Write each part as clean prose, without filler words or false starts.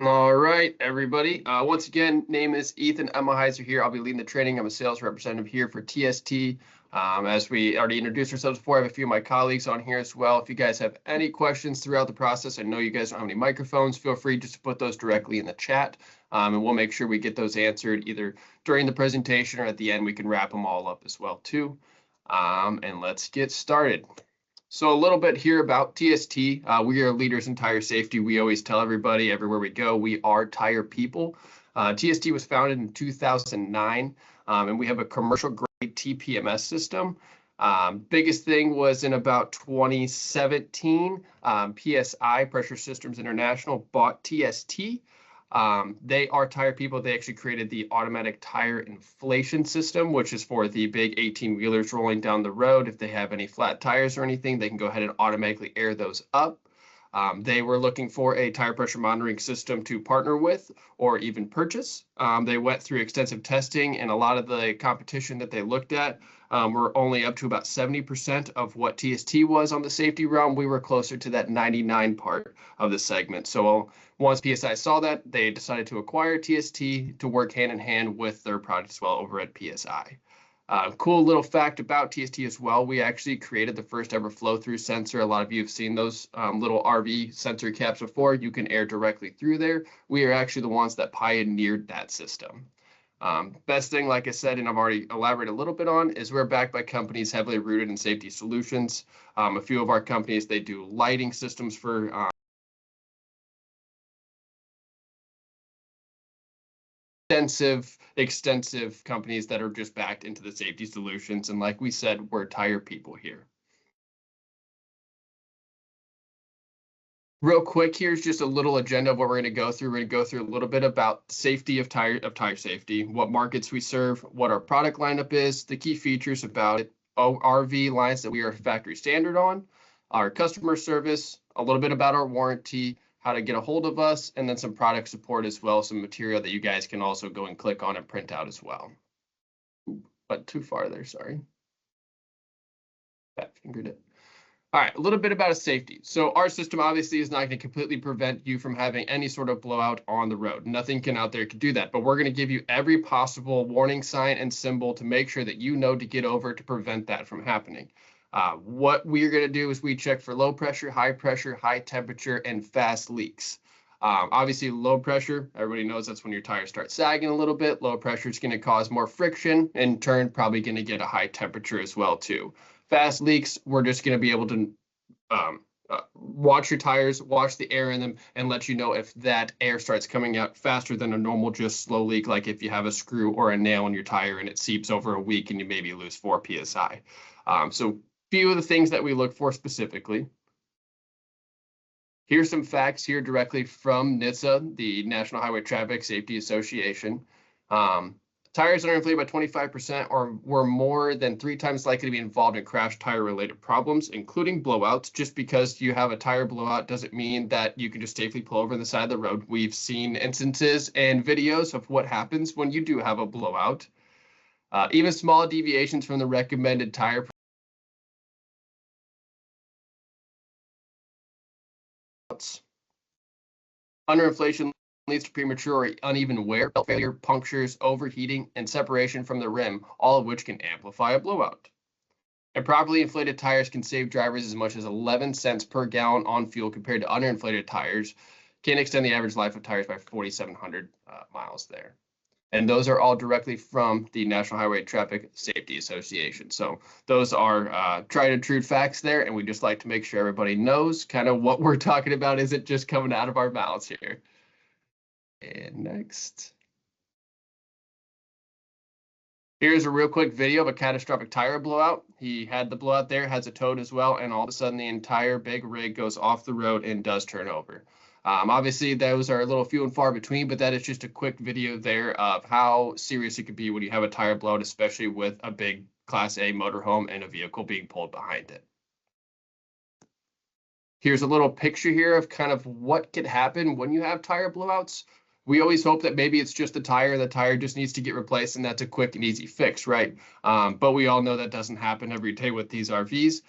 All right, everybody. Once again, name is Ethan Emmelheiser here. I'll be leading the training. I'm a sales representative here for TST. As we already introduced ourselves before, I have a few of my colleagues on here as well. If you guys have any questions throughout the process, I know you guys don't have any microphones, feel free just to put those directly in the chat, and we'll make sure we get those answered either during the presentation or at the end. We can wrap them all up as well, too. And let's get started. So a little bit here about TST. We are leaders in tire safety. We always tell everybody everywhere we go, we are tire people. TST was founded in 2009, and we have a commercial grade TPMS system. Biggest thing was in about 2017, P.S.I, Pressure Systems International, bought TST. They are tire people. They actually created the automatic tire inflation system, which is for the big 18-wheelers rolling down the road. If they have any flat tires or anything, they can go ahead and automatically air those up. They were looking for a tire pressure monitoring system to partner with or even purchase. They went through extensive testing, and a lot of the competition that they looked at were only up to about 70% of what TST was on the safety realm. We were closer to that 99 part of the segment. So once P.S.I saw that, they decided to acquire TST to work hand in hand with their product as well over at P.S.I. Cool little fact about TST as well, we actually created the first ever flow-through sensor. A lot of you have seen those little RV sensor caps before. You can air directly through there. We are actually the ones that pioneered that system. Best thing, like I said, and I've already elaborated a little bit on, is we're backed by companies heavily rooted in safety solutions. A few of our companies, they do lighting systems for extensive companies that are just backed into the safety solutions. And like we said, we're tire people here. Real quick, here's just a little agenda of what we're going to go through. We're going to go through a little bit about safety of tire safety, what markets we serve, what our product lineup is, the key features about it, RV lines that we are factory standard on, our customer service, a little bit about our warranty, how to get a hold of us, and then some product support as well, some material that you guys can also go and click on and print out as well. But too far there, sorry. Fat fingered it. All right, a little bit about safety. So our system obviously is not going to completely prevent you from having any sort of blowout on the road. Nothing out there can do that, but we're going to give you every possible warning sign and symbol to make sure that you know to get over to prevent that from happening. What we're going to do is we check for low pressure, high temperature, and fast leaks. Obviously, low pressure, everybody knows that's when your tires start sagging a little bit. Low pressure is going to cause more friction, in turn, probably going to get a high temperature as well, too. Fast leaks, we're just going to be able to watch your tires, watch the air in them, and let you know if that air starts coming out faster than a normal just slow leak, like if you have a screw or a nail in your tire and it seeps over a week and you maybe lose 4 PSI. So few of the things that we look for specifically. Here's some facts here directly from NHTSA, the National Highway Traffic Safety Association. Tires that are inflated by 25% or were more than 3 times likely to be involved in crash tire-related problems, including blowouts. Just because you have a tire blowout doesn't mean that you can just safely pull over the side of the road. We've seen instances and videos of what happens when you do have a blowout. Even small deviations from the recommended tire underinflation leads to premature or uneven wear, belt failure, punctures, overheating, and separation from the rim, all of which can amplify a blowout. Improperly inflated tires can save drivers as much as 11 cents per gallon on fuel compared to underinflated tires, can extend the average life of tires by 4,700 miles there. And those are all directly from the National Highway Traffic Safety Association. So those are tried and true facts there, and we just like to make sure everybody knows kind of what we're talking about isn't just coming out of our mouths here. And next. Here's a real quick video of a catastrophic tire blowout. He had the blowout there, has a toad as well, and all of a sudden the entire big rig goes off the road and does turn over. Obviously, those are a little few and far between, but that is just a quick video there of how serious it could be when you have a tire blowout, especially with a big Class A motorhome and a vehicle being pulled behind it. Here's a little picture here of kind of what could happen when you have tire blowouts. We always hope that maybe it's just the tire just needs to get replaced, and that's a quick and easy fix, right? But we all know that doesn't happen every day with these RVs.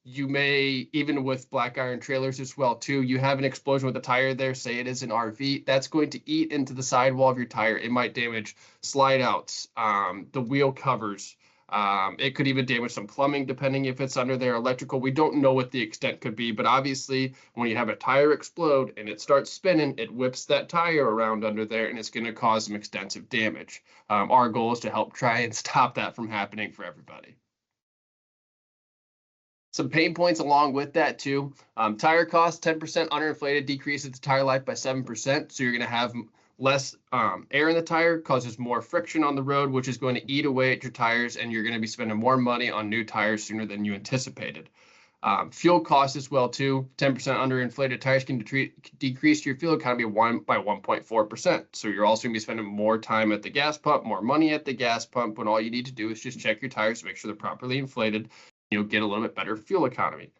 You may, even with black iron trailers as well too, you have an explosion with the tire there, say it is an RV, that's going to eat into the sidewall of your tire. It might damage slide outs, the wheel covers. It could even damage some plumbing, depending if it's under there, electrical. We don't know what the extent could be, but obviously when you have a tire explode and it starts spinning, it whips that tire around under there and it's going to cause some extensive damage. Our goal is to help try and stop that from happening for everybody. Some pain points along with that too. Tire cost, 10% underinflated, decreases the tire life by 7%. So you're going to have less air in the tire, causes more friction on the road, which is going to eat away at your tires, and you're going to be spending more money on new tires sooner than you anticipated. Fuel costs as well too. 10% underinflated tires can decrease your fuel economy by 1.4%. So you're also going to be spending more time at the gas pump, more money at the gas pump, when all you need to do is just check your tires to make sure they're properly inflated. You'll get a little bit better fuel economy.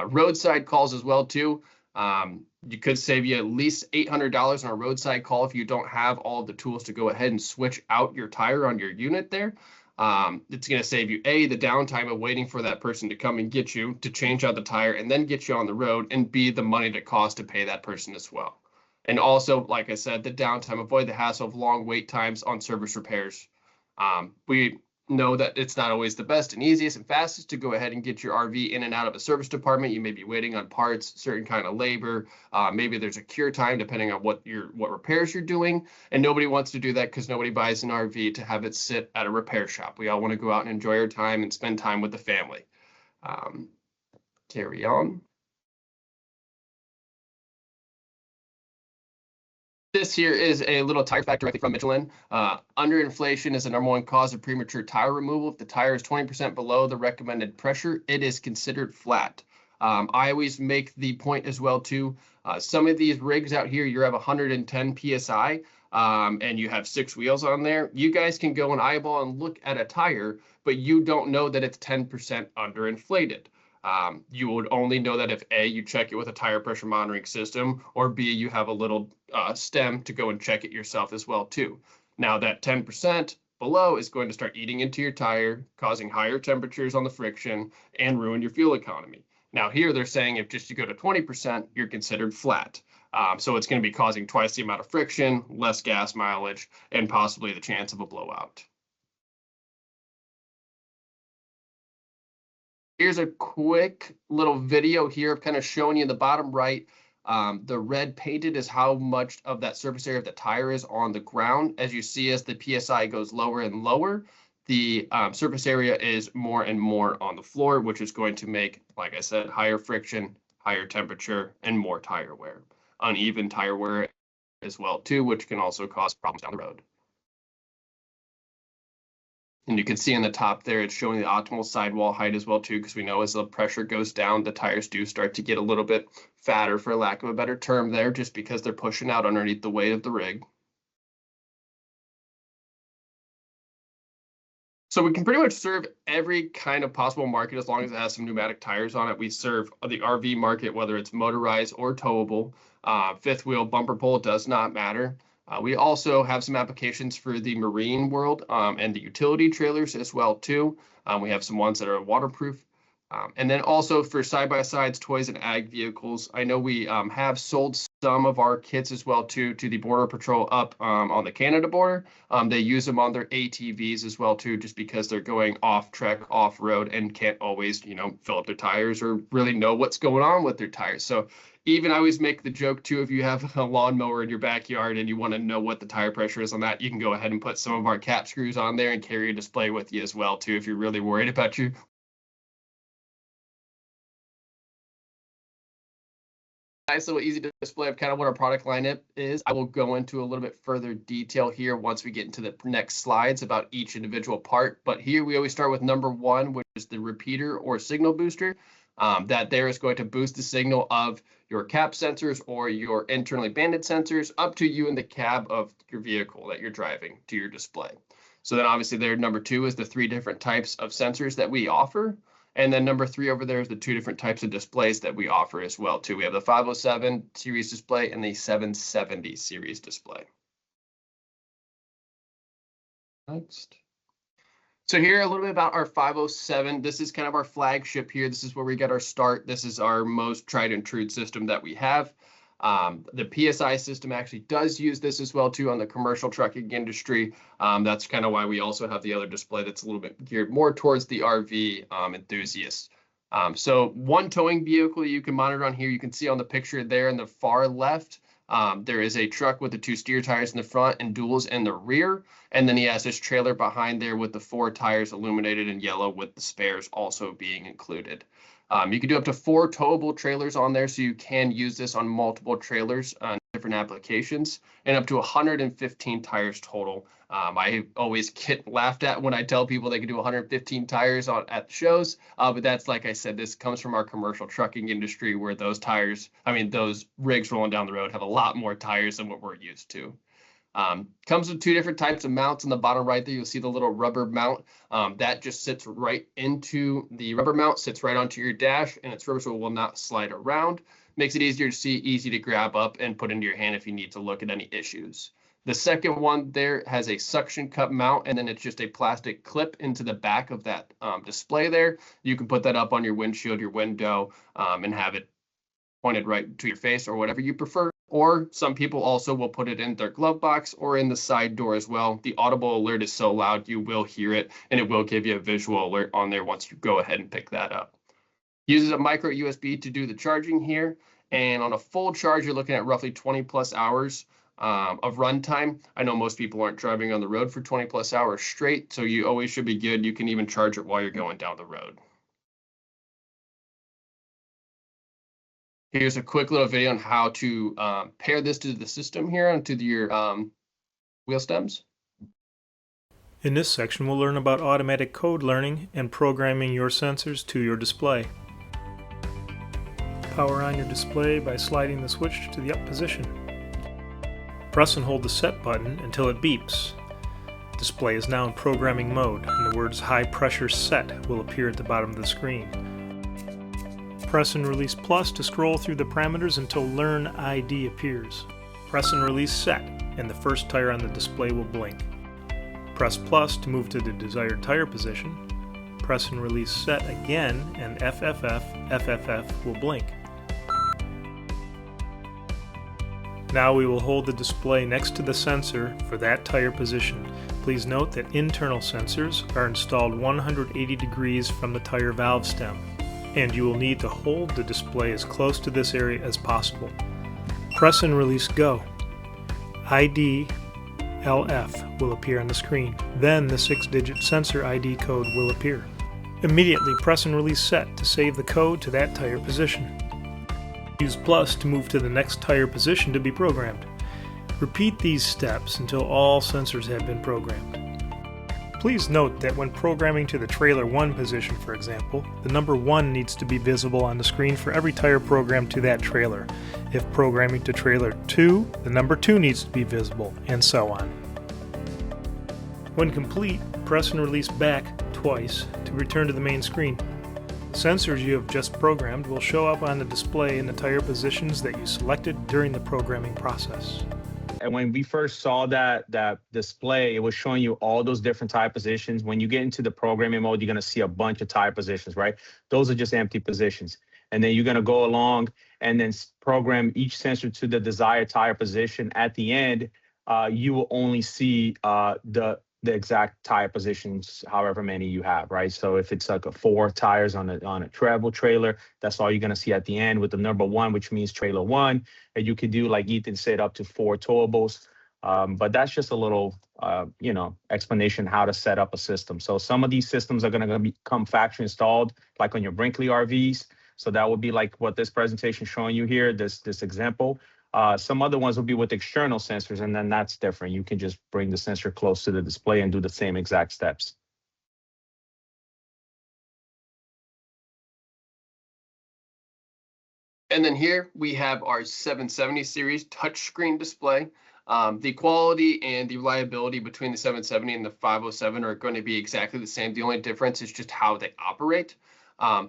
Roadside calls as well too. You could save you at least $800 on a roadside call if you don't have all of the tools to go ahead and switch out your tire on your unit there. It's going to save you the downtime of waiting for that person to come and get you to change out the tire and then get you on the road, and B, the money to cost to pay that person as well. And also, like I said, the downtime, avoid the hassle of long wait times on service repairs. We know that it's not always the best and easiest and fastest to go ahead and get your RV in and out of a service department. You may be waiting on parts, certain kind of labor. Maybe there's a cure time depending on what repairs you're doing. And nobody wants to do that because nobody buys an RV to have it sit at a repair shop. We all want to go out and enjoy our time and spend time with the family. Carry on. This here is a little tire fact directly from Michelin. Underinflation is the #1 cause of premature tire removal. If the tire is 20% below the recommended pressure, it is considered flat. I always make the point as well too. Some of these rigs out here, you have 110 PSI, and you have 6 wheels on there. You guys can go and eyeball and look at a tire, but you don't know that it's 10% underinflated. You would only know that if A, you check it with a tire pressure monitoring system, or B, you have a little stem to go and check it yourself as well too. Now that 10% below is going to start eating into your tire, causing higher temperatures on the friction and ruin your fuel economy. Now here they're saying if just you go to 20%, you're considered flat. So it's going to be causing twice the amount of friction, less gas mileage, and possibly the chance of a blowout. Here's a quick little video here of kind of showing you in the bottom right. The red painted is how much of that surface area of the tire is on the ground. As you see, as the PSI goes lower and lower, the surface area is more and more on the floor, which is going to make, like I said, higher friction, higher temperature, and more tire wear. Uneven tire wear as well too, which can also cause problems down the road. And you can see in the top there, it's showing the optimal sidewall height as well too, because we know as the pressure goes down, the tires do start to get a little bit fatter, for lack of a better term there, just because they're pushing out underneath the weight of the rig. So we can pretty much serve every kind of possible market as long as it has some pneumatic tires on it. We serve the RV market, whether it's motorized or towable. Fifth wheel bumper pull does not matter. We also have some applications for the marine world and the utility trailers as well too. We have some ones that are waterproof. And then also for side-by-sides, toys, and ag vehicles. I know we have sold some of our kits as well too to the Border Patrol up on the Canada border. They use them on their ATVs as well too, just because they're going off-trek, off-road, and can't always, fill up their tires or really know what's going on with their tires. So even I always make the joke too, if you have a lawnmower in your backyard and you want to know what the tire pressure is on that, you can go ahead and put some of our cap screws on there and carry a display with you as well too, if you're really worried about you. Nice little easy display of kind of what our product lineup is. I will go into a little bit further detail here once we get into the next slides about each individual part. But here we always start with #1, which is the repeater or signal booster. That there is going to boost the signal of your cap sensors or your internally banded sensors up to you in the cab of your vehicle that you're driving to your display. So then obviously there, #2 is the 3 different types of sensors that we offer. And then #3 over there is the 2 different types of displays that we offer as well too. We have the 507 series display and the 770 series display. Next. So here a little bit about our 507. This is kind of our flagship here. This is where we get our start. This is our most tried and true system that we have. The P.S.I system actually does use this as well too on the commercial trucking industry. That's kind of why we also have the other display that's a little bit geared more towards the RV enthusiasts. So one towing vehicle you can monitor on here, you can see on the picture there in the far left, there is a truck with the 2 steer tires in the front and duals in the rear. And then he has this trailer behind there with the 4 tires illuminated in yellow with the spares also being included. You can do up to 4 towable trailers on there, so you can use this on multiple trailers on different applications, and up to 115 tires total. I always get laughed at when I tell people they can do 115 tires at the shows, but that's, like I said, this comes from our commercial trucking industry where those tires, those rigs rolling down the road have a lot more tires than what we're used to. Comes with 2 different types of mounts. On the bottom right there, you'll see the little rubber mount. That just sits right into the rubber mount, sits right onto your dash, and it's rubber so it will not slide around. Makes it easier to see, easy to grab up and put into your hand if you need to look at any issues. The second one there has a suction cup mount, and then it's just a plastic clip into the back of that display there. You can put that up on your windshield, your window, and have it pointed right to your face or whatever you prefer. Or some people also will put it in their glove box or in the side door as well. The audible alert is so loud you will hear it, and it will give you a visual alert on there once you go ahead and pick that up. Uses a micro USB to do the charging here, and on a full charge you're looking at roughly 20 plus hours of runtime. I know most people aren't driving on the road for 20 plus hours straight, so you always should be good. You can even charge it while you're going down the road. Here's a quick little video on how to pair this to the system here onto your wheel stems. In this section, we'll learn about automatic code learning and programming your sensors to your display. Power on your display by sliding the switch to the up position. Press and hold the set button until it beeps. Display is now in programming mode, and the words high pressure set will appear at the bottom of the screen. Press and release plus to scroll through the parameters until Learn ID appears. Press and release set, and the first tire on the display will blink. Press plus to move to the desired tire position. Press and release set again, and FFF will blink. Now we will hold the display next to the sensor for that tire position. Please note that internal sensors are installed 180 degrees from the tire valve stem, and you will need to hold the display as close to this area as possible. Press and release go. ID LF will appear on the screen. Then the 6-digit sensor ID code will appear. Immediately press and release set to save the code to that tire position. Use plus to move to the next tire position to be programmed. Repeat these steps until all sensors have been programmed. Please note that when programming to the trailer 1 position, for example, the number 1 needs to be visible on the screen for every tire programmed to that trailer. If programming to trailer 2, the number 2 needs to be visible, and so on. When complete, press and release back twice to return to the main screen. Sensors you have just programmed will show up on the display in the tire positions that you selected during the programming process. And when we first saw that display, it was showing you all those different tire positions. When you get into the programming mode, you're going to see a bunch of tire positions, right? Those are just empty positions. And then you're going to go along and then program each sensor to the desired tire position. At the end, you will only see the exact tire positions, however many you have, right? So if it's like 4 tires on a travel trailer, that's all you're gonna see at the end with the number 1, which means trailer 1. And you could do, like Ethan said, up to 4 towables. But that's just a little, explanation how to set up a system. So some of these systems are gonna become factory installed, like on your Brinkley RVs. So that would be like what this presentation showing you here, this example. Some other ones will be with external sensors, and then that's different. You can just bring the sensor close to the display and do the same exact steps. And then here we have our 770 series touchscreen display. The quality and the reliability between the 770 and the 507 are going to be exactly the same. The only difference is just how they operate.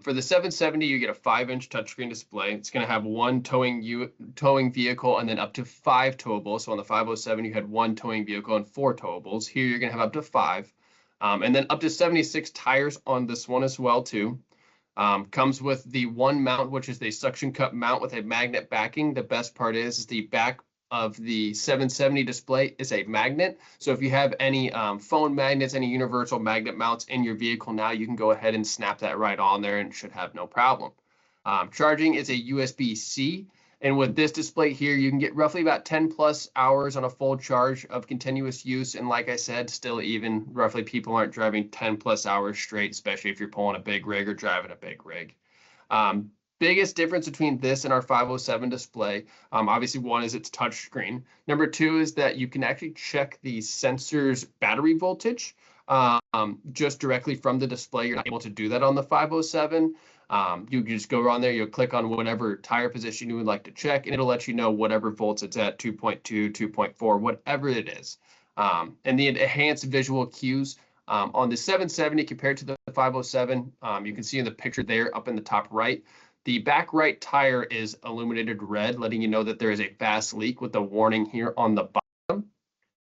For the 770, you get a 5-inch touchscreen display. It's going to have 1 towing vehicle and then up to 5 towables. So on the 507, you had 1 towing vehicle and 4 towables. Here, you're going to have up to 5. And then up to 76 tires on this one as well too. Comes with the one mount, which is the suction cup mount with a magnet backing. The best part is the back of the 770 display is a magnet. So if you have any phone magnets, any universal magnet mounts in your vehicle now, you can go ahead and snap that right on there and it should have no problem. Charging is a USB-C. And with this display here, you can get roughly about 10 plus hours on a full charge of continuous use. And like I said, still even roughly people aren't driving 10 plus hours straight, especially if you're pulling a big rig or driving a big rig. Biggest difference between this and our 507 display, obviously one is its touch screen. Number two is that you can actually check the sensor's battery voltage just directly from the display. You're not able to do that on the 507. You can just go on there, you'll click on whatever tire position you would like to check, and it'll let you know whatever volts it's at, 2.2, 2.4, whatever it is. And the enhanced visual cues on the 770 compared to the 507, you can see in the picture there up in the top right, the back right tire is illuminated red, letting you know that there is a fast leak with a warning here on the bottom.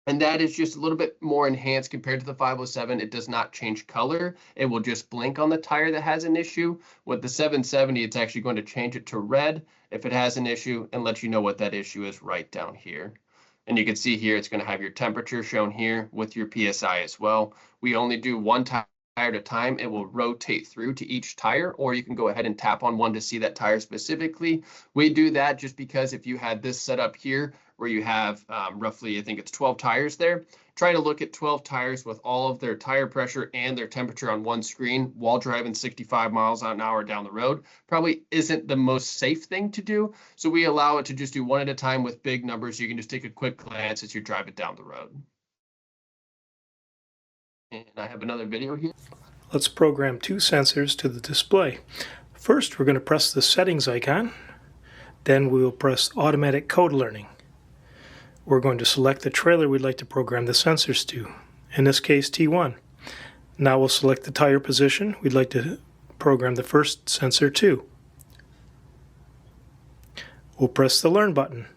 And that is just a little bit more enhanced compared to the 507. It does not change color. It will just blink on the tire that has an issue. With the 770, it's actually going to change it to red if it has an issue and let you know what that issue is right down here. And you can see here, it's going to have your temperature shown here with your PSI as well. We only do one tire at a time. It will rotate through to each tire, or you can go ahead and tap on one to see that tire specifically. We do that just because if you had this set up here where you have roughly, I think it's 12 tires there, try to look at 12 tires with all of their tire pressure and their temperature on one screen while driving 65 miles an hour down the road probably isn't the most safe thing to do. So we allow it to just do one at a time with big numbers. You can just take a quick glance as you drive it down the road. And I have another video here. Let's program two sensors to the display. First, we're going to press the settings icon. Then we will press automatic code learning. We're going to select the trailer we'd like to program the sensors to, in this case T1. Now we'll select the tire position we'd like to program the first sensor to. We'll press the learn button.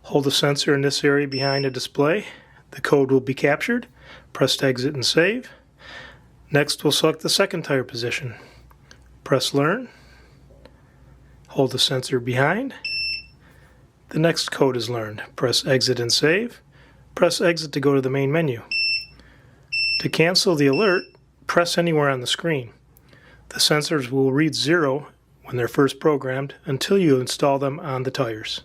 Hold the sensor in this area behind the display. The code will be captured. Press to exit and save. Next, we'll select the second tire position. Press learn. Hold the sensor behind. The next code is learned. Press exit and save. Press exit to go to the main menu. To cancel the alert, press anywhere on the screen. The sensors will read 0 when they're first programmed until you install them on the tires.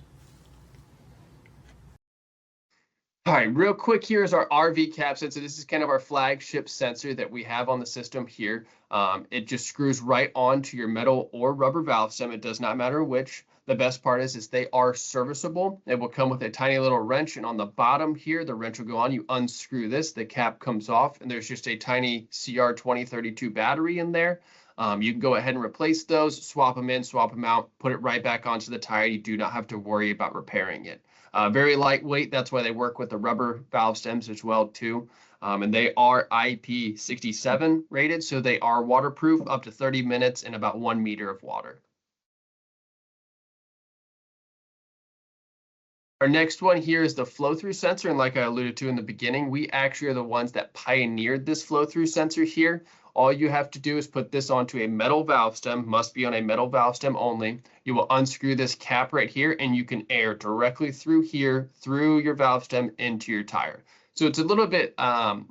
All right, real quick, here is our RV cap sensor. This is kind of our flagship sensor that we have on the system here. It just screws right onto your metal or rubber valve stem. It does not matter which. The best part is they are serviceable. It will come with a tiny little wrench, and on the bottom here, the wrench will go on. You unscrew this, the cap comes off, and there's just a tiny CR2032 battery in there. You can go ahead and replace those, swap them in, swap them out, put it right back onto the tire. You do not have to worry about repairing it. Very lightweight. That's why they work with the rubber valve stems as well too. And they are IP67 rated, so they are waterproof up to 30 minutes in about 1 meter of water. Our next one here is the flow-through sensor, and like I alluded to in the beginning, we actually are the ones that pioneered this flow-through sensor here. All you have to do is put this onto a metal valve stem, must be on a metal valve stem only. You will unscrew this cap right here, and you can air directly through here, through your valve stem into your tire. So it's a little bit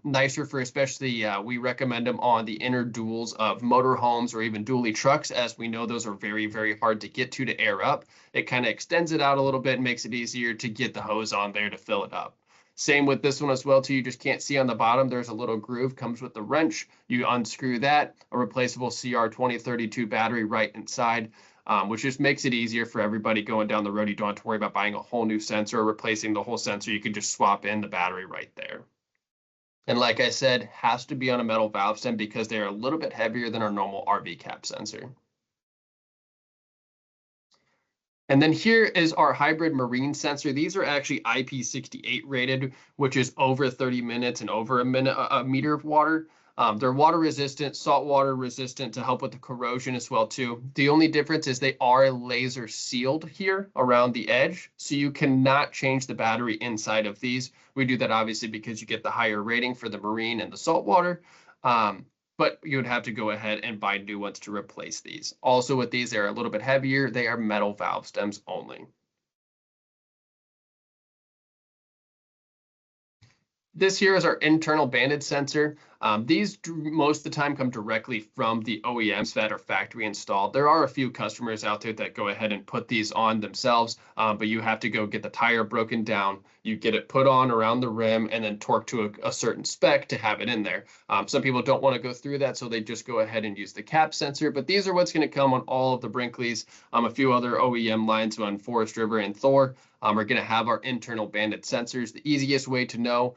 nicer for especially, we recommend them on the inner duals of motorhomes or even dually trucks, as we know those are very, very hard to get to air up. It kind of extends it out a little bit and makes it easier to get the hose on there to fill it up. Same with this one as well too. You just can't see on the bottom. There's a little groove, comes with the wrench. You unscrew that, a replaceable CR2032 battery right inside. Which just makes it easier for everybody going down the road. You don't have to worry about buying a whole new sensor or replacing the whole sensor. You can just swap in the battery right there. And like I said, has to be on a metal valve stem because they're a little bit heavier than our normal RV cap sensor. And then here is our hybrid marine sensor. These are actually IP68 rated, which is over 30 minutes and over a meter of water. They're water resistant, saltwater resistant to help with the corrosion as well too. The only difference is they are laser sealed here around the edge, so you cannot change the battery inside of these. We do that obviously because you get the higher rating for the marine and the saltwater. But you would have to go ahead and buy new ones to replace these. Also with these, they're a little bit heavier. They are metal valve stems only. This here is our internal banded sensor. These most of the time come directly from the OEMs that are factory installed. There are a few customers out there that go ahead and put these on themselves, but you have to go get the tire broken down. You get it put on around the rim and then torqued to a certain spec to have it in there. Some people don't want to go through that, so they just go ahead and use the cap sensor, but these are what's going to come on all of the Brinkleys. A few other OEM lines on Forest River and Thor are going to have our internal banded sensors. The easiest way to know,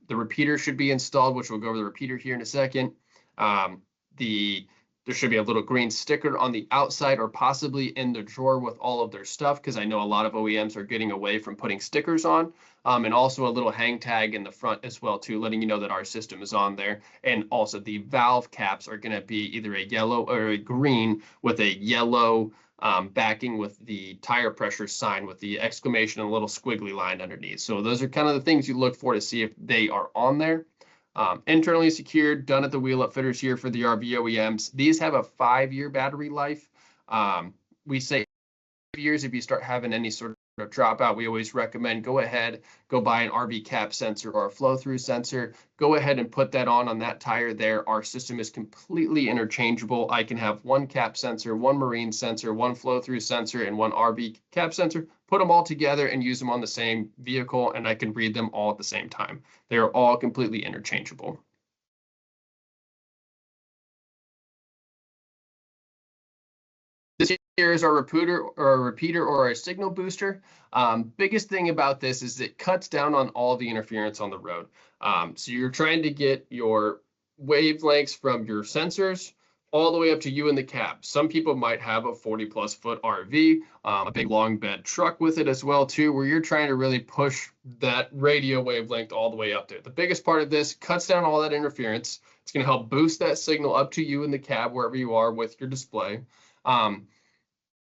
the repeater should be installed, which we'll go over the repeater here in a second. There should be a little green sticker on the outside or possibly in the drawer with all of their stuff, because I know a lot of OEMs are getting away from putting stickers on, and also a little hang tag in the front as well too, letting you know that our system is on there. And also the valve caps are going to be either a yellow or a green with a yellow backing with the tire pressure sign with the exclamation and a little squiggly line underneath. So those are kind of the things you look for to see if they are on there. Internally secured, done at the wheel upfitters here for the RV OEMs. These have a 5-year battery life. We say 5 years if you start having any sort of dropout. We always recommend go ahead, go buy an RV cap sensor or a flow-through sensor. Go ahead and put that on that tire there. Our system is completely interchangeable. I can have one cap sensor, one marine sensor, one flow-through sensor, and one RV cap sensor. Put them all together and use them on the same vehicle, and I can read them all at the same time. They are all completely interchangeable. This here is our repeater or a signal booster. Biggest thing about this is it cuts down on all the interference on the road. So you're trying to get your wavelengths from your sensors all the way up to you in the cab. Some people might have a 40+ foot RV, a big long bed truck with it as well too, where you're trying to really push that radio wavelength all the way up there. The biggest part of this cuts down all that interference. It's going to help boost that signal up to you in the cab wherever you are with your display.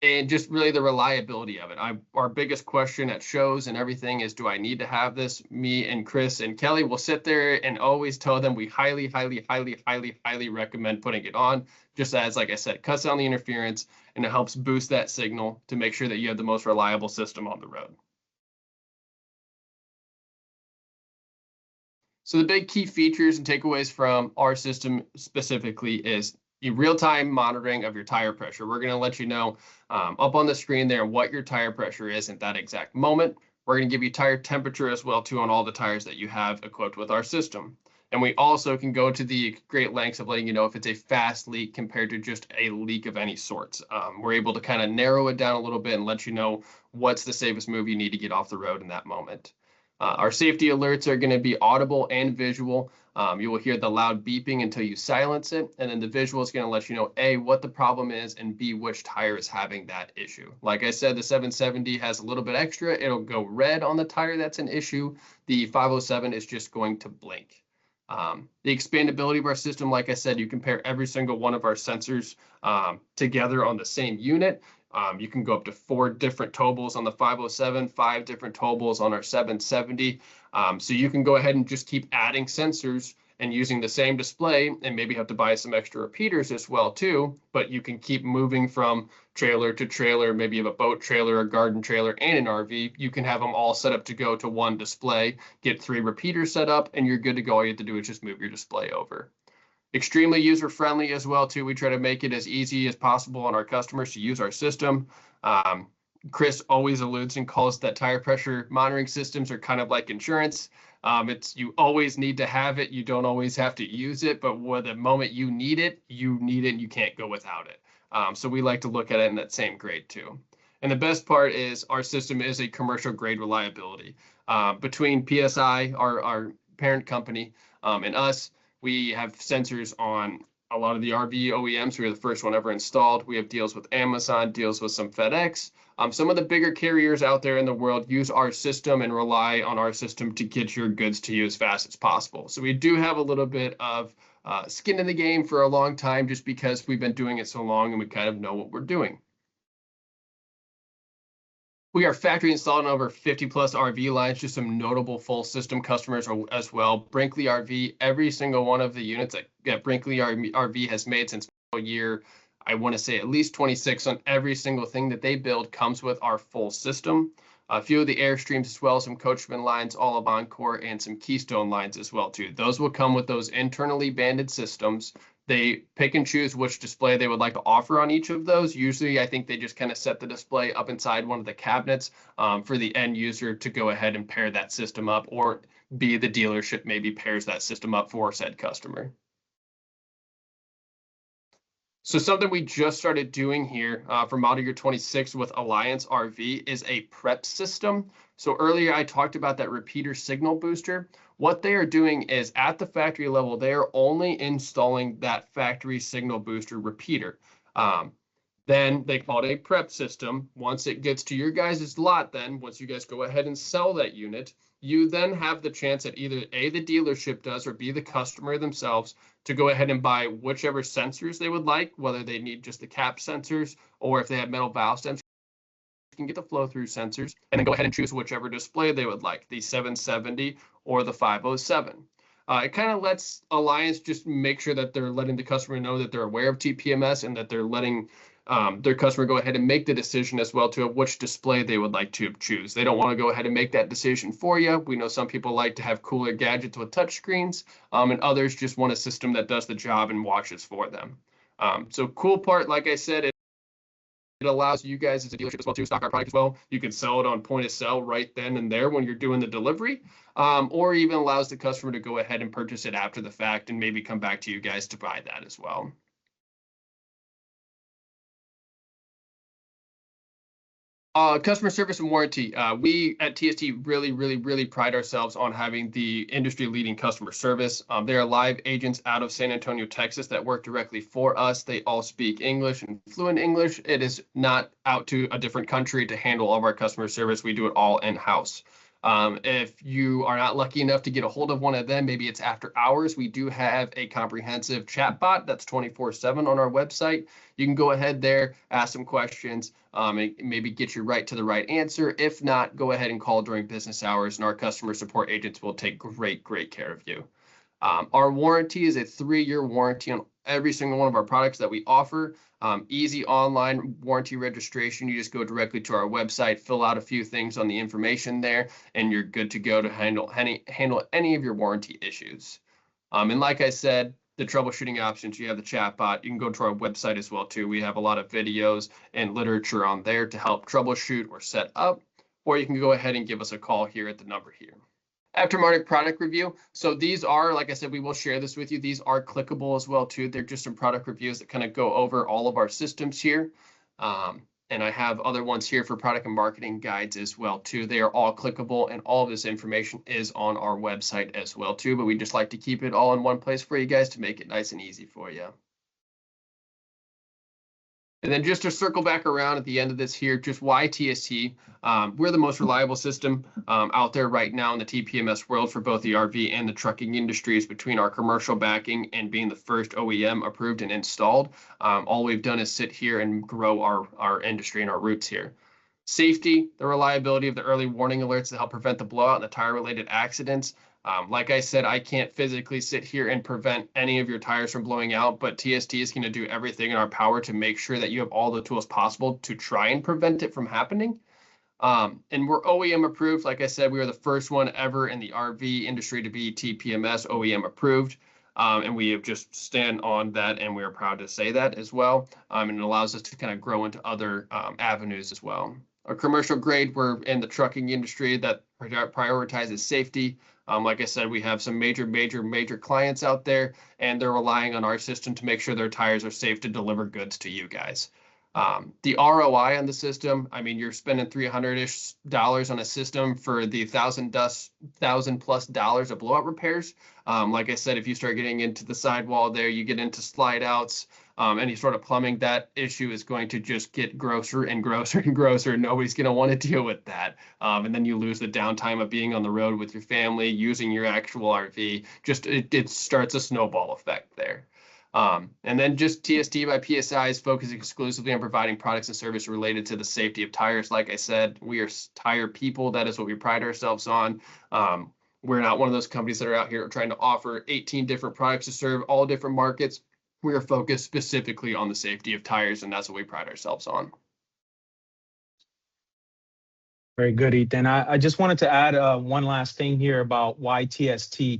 And just really the reliability of it. Our biggest question at shows and everything is, do I need to have this? Me and Chris and Kelly will sit there and always tell them we highly, highly, highly, highly, highly recommend putting it on. Just as, like I said, cuts down the interference and it helps boost that signal to make sure that you have the most reliable system on the road. So the big key features and takeaways from our system specifically is real-time monitoring of your tire pressure. We're going to let you know up on the screen there what your tire pressure is at that exact moment. We're going to give you tire temperature as well too on all the tires that you have equipped with our system. And we also can go to the great lengths of letting you know if it's a fast leak compared to just a leak of any sorts. We're able to kind of narrow it down a little bit and let you know what's the safest move you need to get off the road in that moment. Our safety alerts are going to be audible and visual. You will hear the loud beeping until you silence it, and then the visual is going to let you know A, what the problem is, and B, which tire is having that issue. Like I said, the 770 has a little bit extra. It'll go red on the tire that's an issue. The 507 is just going to blink. The expandability of our system, like I said, you compare every single one of our sensors together on the same unit. You can go up to 4 different towables on the 507, 5 different towables on our 770. So you can go ahead and just keep adding sensors and using the same display, and maybe have to buy some extra repeaters as well too, but you can keep moving from trailer to trailer. Maybe you have a boat trailer, a garden trailer, and an RV. You can have them all set up to go to one display, get 3 repeaters set up, and you're good to go. All you have to do is just move your display over. Extremely user-friendly as well too. We try to make it as easy as possible on our customers to use our system. Chris always alludes and calls that tire pressure monitoring systems are kind of like insurance. You always need to have it. You don't always have to use it, but the moment you need it and you can't go without it. So we like to look at it in that same grade too. And the best part is our system is a commercial grade reliability. Between P.S.I, our parent company, and us, we have sensors on a lot of the RV OEMs. We were the first one ever installed. We have deals with Amazon, deals with some FedEx. Some of the bigger carriers out there in the world use our system and rely on our system to get your goods to you as fast as possible. So we do have a little bit of skin in the game for a long time, just because we've been doing it so long and we kind of know what we're doing. We are factory installed on over 50 plus RV lines, just some notable full system customers as well. Brinkley RV, every single one of the units that Brinkley RV has made since year, I want to say at least 26 on every single thing that they build comes with our full system. A few of the Airstreams as well, some Coachman lines, all of Encore, and some Keystone lines as well too. Those will come with those internally banded systems. They pick and choose which display they would like to offer on each of those. Usually, I think they just kind of set the display up inside one of the cabinets for the end user to go ahead and pair that system up, or the dealership maybe pairs that system up for said customer. So something we just started doing here for model year 26 with Alliance RV is a prep system. So earlier I talked about that repeater signal booster. What they are doing is at the factory level, they are only installing that factory signal booster repeater. Then they call it a prep system. Once it gets to your guys' lot, then once you guys go ahead and sell that unit, you then have the chance that either A, the dealership does, or B, the customer themselves, to go ahead and buy whichever sensors they would like, whether they need just the cap sensors, or if they have metal valve stems, you can get the flow through sensors, and then go ahead and choose whichever display they would like, the 770 or the 507. It kind of lets Alliance just make sure that they're letting the customer know that they're aware of TPMS, and that they're letting their customer go ahead and make the decision as well to which display they would like to choose. They don't want to go ahead and make that decision for you. We know some people like to have cooler gadgets with touch screens, and others just want a system that does the job and watches for them. So cool part, like I said, it allows you guys as a dealership as well to stock our product as well. You can sell it on point of sale right then and there when you're doing the delivery, or even allows the customer to go ahead and purchase it after the fact and maybe come back to you guys to buy that as well. Customer service and warranty. We at TST really pride ourselves on having the industry-leading customer service. There are live agents out of San Antonio, Texas that work directly for us. They all speak English and fluent English. It is not out to a different country to handle all of our customer service. We do it all in-house. If you are not lucky enough to get a hold of one of them, maybe it's after hours, we do have a comprehensive chat bot that's 24/7 on our website. You can go ahead there, ask some questions, and maybe get you right to the right answer. If not, go ahead and call during business hours, and our customer support agents will take great care of you. Our warranty is a 3-year warranty on every single one of our products that we offer. Easy online warranty registration. You just go directly to our website, fill out a few things on the information there, and you're good to go to handle any of your warranty issues. And like I said, the troubleshooting options, you have the chat bot. You can go to our website as well too. We have a lot of videos and literature on there to help troubleshoot or set up, or you can go ahead and give us a call here at the number here. Aftermarket product review. So these are, like I said, we will share this with you. These are clickable as well too. They're just some product reviews that kind of go over all of our systems here. And I have other ones here for product and marketing guides as well too. They are all clickable, and all of this information is on our website as well too. But we just like to keep it all in one place for you guys to make it nice and easy for you. And then just to circle back around at the end of this here, just why TST? We're the most reliable system out there right now in the TPMS world for both the RV and the trucking industries, between our commercial backing and being the first OEM approved and installed. All we've done is sit here and grow our industry and our roots here. Safety, the reliability of the early warning alerts to help prevent the blowout and the tire-related accidents. Like I said, I can't physically sit here and prevent any of your tires from blowing out, but TST is going to do everything in our power to make sure that you have all the tools possible to try and prevent it from happening. And we're OEM approved. Like I said, we were the first one ever in the RV industry to be TPMS OEM approved. And we have just stand on that, and we are proud to say that as well. And it allows us to kind of grow into other avenues as well. Our commercial grade, we're in the trucking industry that prioritizes safety. Like I said, we have some major clients out there, and they're relying on our system to make sure their tires are safe to deliver goods to you guys. The ROI on the system, I mean, you're spending $300-ish on a system for the $1,000+ of blowout repairs. Like I said, if you start getting into the sidewall there, you get into slide outs, any sort of plumbing, that issue is going to just get grosser and grosser and grosser. Nobody's going to want to deal with that. And then you lose the downtime of being on the road with your family, using your actual RV. Just it starts a snowball effect there. And then just TST by P.S.I is focused exclusively on providing products and services related to the safety of tires. Like I said, we are tire people. That is what we pride ourselves on. We're not one of those companies that are out here trying to offer 18 different products to serve all different markets. We are focused specifically on the safety of tires, and that's what we pride ourselves on. Very good, Ethan. I just wanted to add one last thing here about why TST.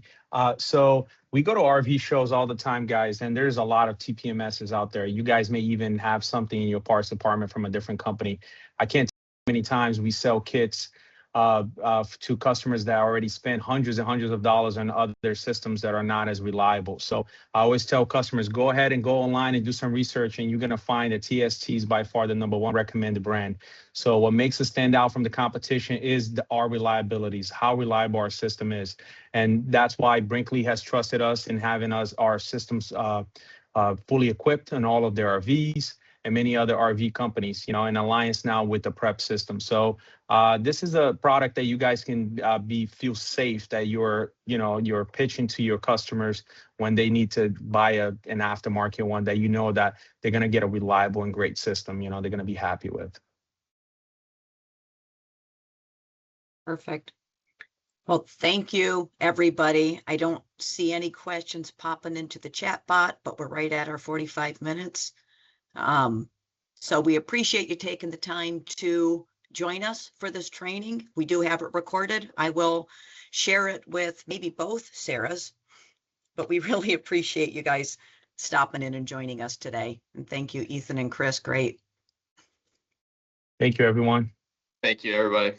So we go to RV shows all the time, guys, and there's a lot of TPMSs out there. You guys may even have something in your parts department from a different company. I can't tell you how many times we sell kits to customers that already spent hundreds and hundreds of dollars on other systems that are not as reliable. So I always tell customers, go ahead and go online and do some research, and you're going to find that TST is by far the #1 recommended brand. So what makes us stand out from the competition is our reliabilities, how reliable our system is. And that's why Brinkley has trusted us in having our systems fully equipped in all of their RVs, and many other RV companies, you know, in alliance now with the PrEP system. So this is a product that you guys can feel safe that you're pitching to your customers when they need to buy an aftermarket one, that you know that they're going to get a reliable and great system, you know, they're going to be happy with. Perfect. Well, thank you, everybody. I don't see any questions popping into the chat bot, but we're right at our 45 minutes. So we appreciate you taking the time to join us for this training. We do have it recorded. I will share it with maybe both Sarahs, but we really appreciate you guys stopping in and joining us today. And thank you, Ethan and Chris. Great. Thank you, everyone. Thank you, everybody.